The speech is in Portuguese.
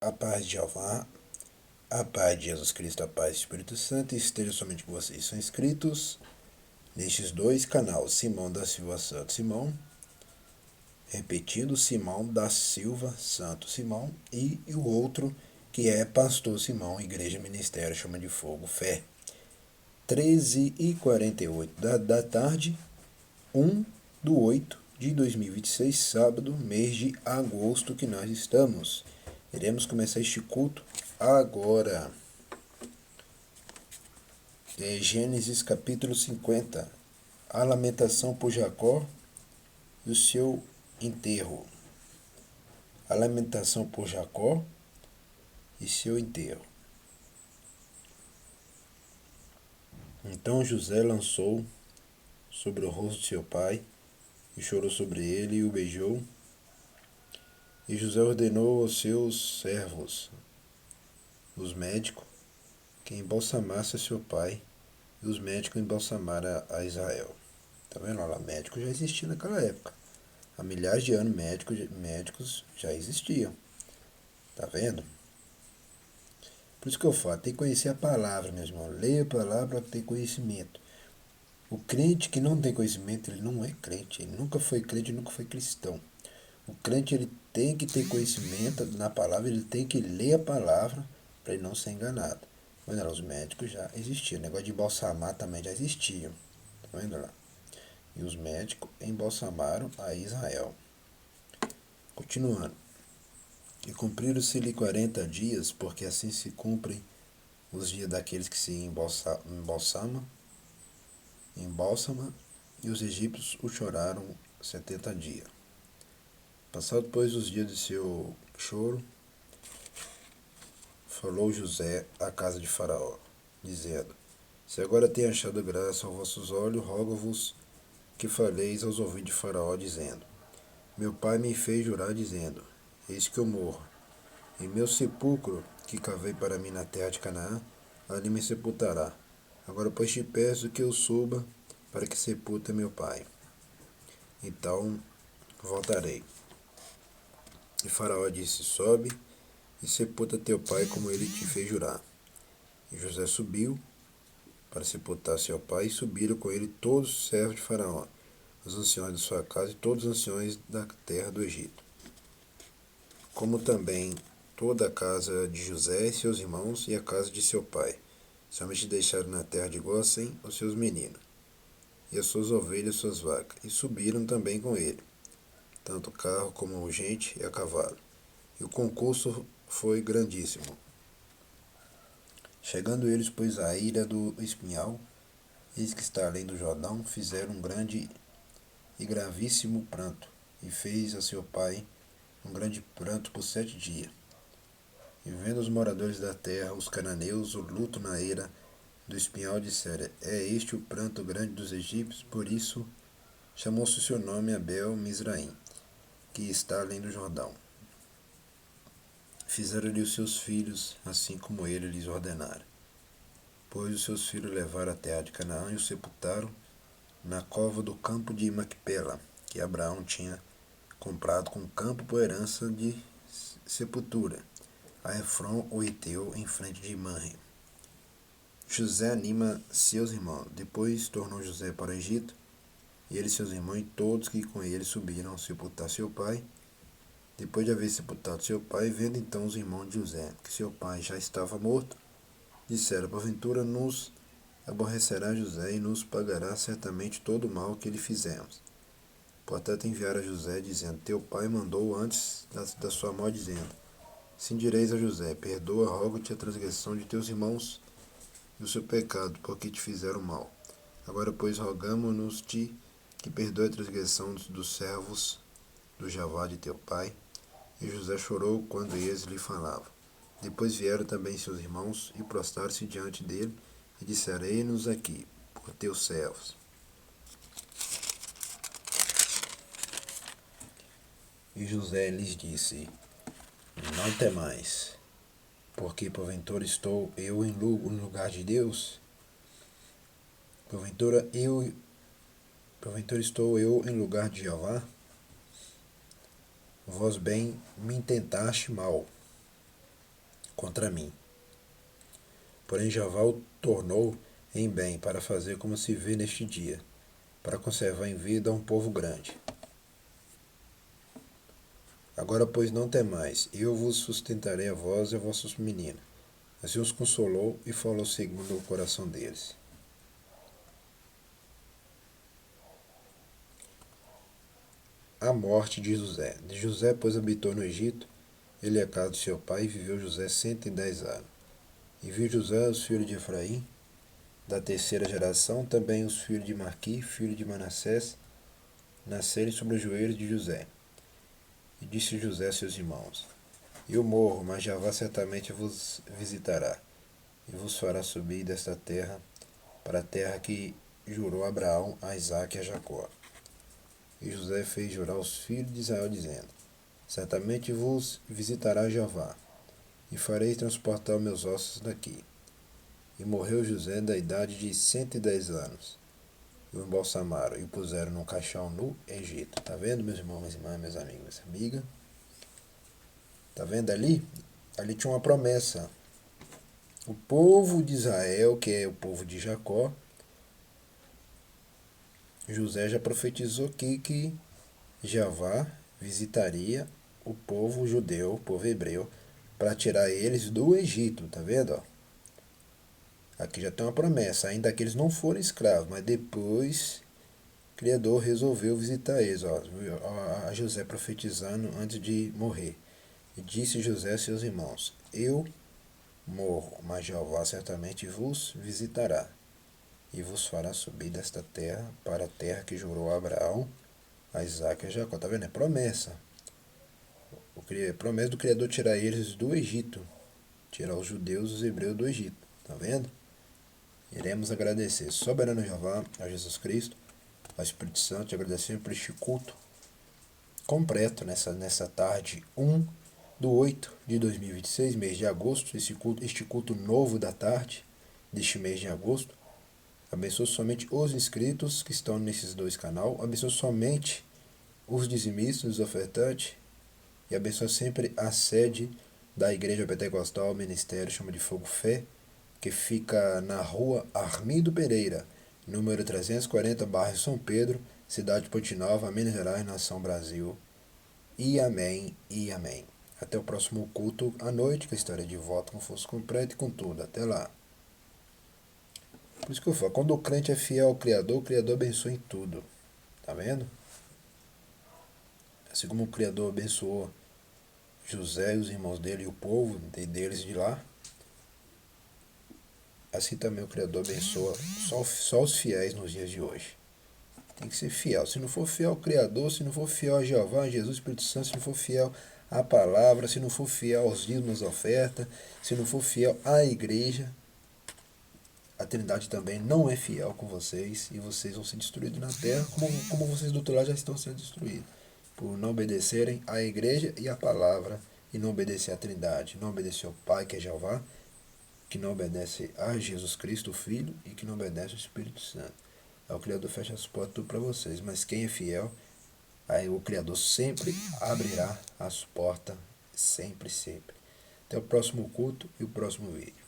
A paz de Jeová, a paz de Jesus Cristo, a paz do Espírito Santo esteja somente com vocês. São inscritos nestes dois canais, Simão da Silva Santo Simão, repetindo, Simão da Silva Santo Simão, e o outro que é Pastor Simão, Igreja Ministério Chama de Fogo Fé. 13h48 da tarde, 1/8/2026, sábado, mês de agosto que nós estamos. Iremos começar este culto agora. Gênesis capítulo 50. A lamentação por Jacó e o seu enterro. A lamentação por Jacó e seu enterro. Então José lançou sobre o rosto de seu pai e chorou sobre ele e o beijou. E José ordenou aos seus servos, os médicos, que embalsamassem seu pai, e os médicos embalsamaram a Israel. Tá vendo? Olha, médico já existia naquela época. Há milhares de anos médicos já existiam. Tá vendo? Por isso que eu falo, tem que conhecer a palavra, meus irmãos. Leia a palavra para ter conhecimento. O crente que não tem conhecimento, ele não é crente. Ele nunca foi crente, nunca foi cristão. O crente, ele tem que ter conhecimento na palavra, ele tem que ler a palavra para ele não ser enganado. Mas não, os médicos já existiam. O negócio de embalsamar também já existia. Tá vendo lá? E os médicos embalsamaram a Israel. Continuando. E cumpriram-se-lhe 40 dias, porque assim se cumprem os dias daqueles que se embalsama, e os egípcios o choraram 70 dias. Passado, pois, os dias de seu choro, falou José à casa de Faraó, dizendo: Se agora tem achado graça aos vossos olhos, rogo-vos que faleis aos ouvidos de Faraó, dizendo: Meu pai me fez jurar, dizendo: Eis que eu morro. Em meu sepulcro, que cavei para mim na terra de Canaã, ali me sepultará. Agora, pois, te peço que eu suba, para que sepulta meu pai. Então voltarei. E Faraó disse: Sobe e sepulta teu pai, como ele te fez jurar. E José subiu para sepultar seu pai, e subiram com ele todos os servos de Faraó, os anciões de sua casa e todos os anciões da terra do Egito, como também toda a casa de José e seus irmãos e a casa de seu pai. Somente deixaram na terra de Gósen os seus meninos, e as suas ovelhas e suas vacas, e subiram também com ele, tanto carro como gente e a cavalo. E o concurso foi grandíssimo. Chegando eles, pois, à ilha do Espinhal, eis que está além do Jordão, fizeram um grande e gravíssimo pranto, e fez a seu pai um grande pranto por 7 dias. E vendo os moradores da terra, os cananeus, o luto na eira do Espinhal, disseram: É este o pranto grande dos egípcios? Por isso chamou-se o seu nome Abel Mizraim, que está além do Jordão. Fizeram-lhe os seus filhos, assim como ele lhes ordenara. Pois os seus filhos levaram a terra de Canaã e o sepultaram na cova do campo de Macpela, que Abraão tinha comprado com campo por herança de sepultura, a Efron o Hiteu, em frente de Manre. José anima seus irmãos. Depois tornou José para o Egito, e ele, seus irmãos e todos que com ele subiram sepultar seu pai. Depois de haver sepultado seu pai, vendo então os irmãos de José que seu pai já estava morto, disseram: Porventura nos aborrecerá José e nos pagará certamente todo o mal que lhe fizemos. Portanto enviaram a José, dizendo: Teu pai mandou antes da sua morte, dizendo: Sim, direis a José: Perdoa, rogo-te, a transgressão de teus irmãos e o seu pecado, porque te fizeram mal. Agora, pois, rogamo-nos-te que perdoe a transgressão dos servos do Javá de teu pai. E José chorou quando eles lhe falavam. Depois vieram também seus irmãos e prostraram-se diante dele e disseram: Eis-nos aqui, por teus servos. E José lhes disse: Não temais, porque porventura estou eu em lugar de Deus? Porventura estou eu em lugar de Jeová? Vós bem me intentaste mal, contra mim. Porém Jeová o tornou em bem para fazer como se vê neste dia, para conservar em vida um povo grande. Agora, pois, não temais, eu vos sustentarei a vós e a vossos meninos. Assim os consolou e falou segundo o coração deles. A morte de José. De José, pois, habitou no Egito, ele e a casa de seu pai, e viveu José 110 anos. E viu José os filhos de Efraim, da terceira geração, também os filhos de Marqui, filho de Manassés, nascerem sobre os joelhos de José. E disse José a seus irmãos: Eu morro, mas Jeová certamente vos visitará, e vos fará subir desta terra para a terra que jurou a Abraão, a Isaque e a Jacó. E José fez jurar os filhos de Israel, dizendo: Certamente vos visitará Jeová, e farei transportar os meus ossos daqui. E morreu José da idade de 110 anos. E o embalsamaram e o puseram num caixão no Egito. Tá vendo, meus irmãos, minhas irmãs, meus amigos, minhas amigas? Tá vendo ali? Ali tinha uma promessa. O povo de Israel, que é o povo de Jacó, José já profetizou aqui que Jeová visitaria o povo judeu, o povo hebreu, para tirar eles do Egito, tá vendo? Ó? Aqui já tem uma promessa, ainda que eles não foram escravos, mas depois o Criador resolveu visitar eles. Ó, a José profetizando antes de morrer. E disse José a seus irmãos: Eu morro, mas Jeová certamente vos visitará, e vos fará subir desta terra para a terra que jurou a Abraão, a Isaque e a Jacó. Tá vendo? É promessa. Promessa do Criador tirar eles do Egito. Tirar os judeus e os hebreus do Egito. Tá vendo? Iremos agradecer soberano Jeová, a Jesus Cristo, ao Espírito Santo, e agradecer por este culto completo nessa tarde 1/8/2026, mês de agosto, este culto novo da tarde deste mês de agosto. Abençoe somente os inscritos que estão nesses dois canais, abençoe somente os dizimistas, os ofertantes, e abençoe sempre a sede da Igreja Pentecostal Ministério Chama de Fogo Fé, que fica na rua Armindo Pereira, número 340, bairro São Pedro, cidade de Ponte Nova, Minas Gerais, nação Brasil. E amém, e amém. Até o próximo culto à noite, que eu estarei de volta com força completa e com tudo. Até lá. Por isso que eu falo, quando o crente é fiel ao Criador, o Criador abençoa em tudo. Tá vendo? Assim como o Criador abençoou José e os irmãos dele e o povo deles de lá, assim também o Criador abençoa só os fiéis nos dias de hoje. Tem que ser fiel. Se não for fiel ao Criador, se não for fiel a Jeová, a Jesus, Espírito Santo, se não for fiel à palavra, se não for fiel aos dízimos, ofertas, se não for fiel à igreja, a Trindade também não é fiel com vocês e vocês vão ser destruídos na terra, como vocês do outro lado já estão sendo destruídos, por não obedecerem à igreja e à palavra, e não obedecer à Trindade, não obedecer ao Pai, que é Jeová, que não obedece a Jesus Cristo, o Filho, e que não obedece ao Espírito Santo. Aí o Criador fecha as portas tudo para vocês, mas quem é fiel, aí o Criador sempre abrirá as portas, sempre, sempre. Até o próximo culto e o próximo vídeo.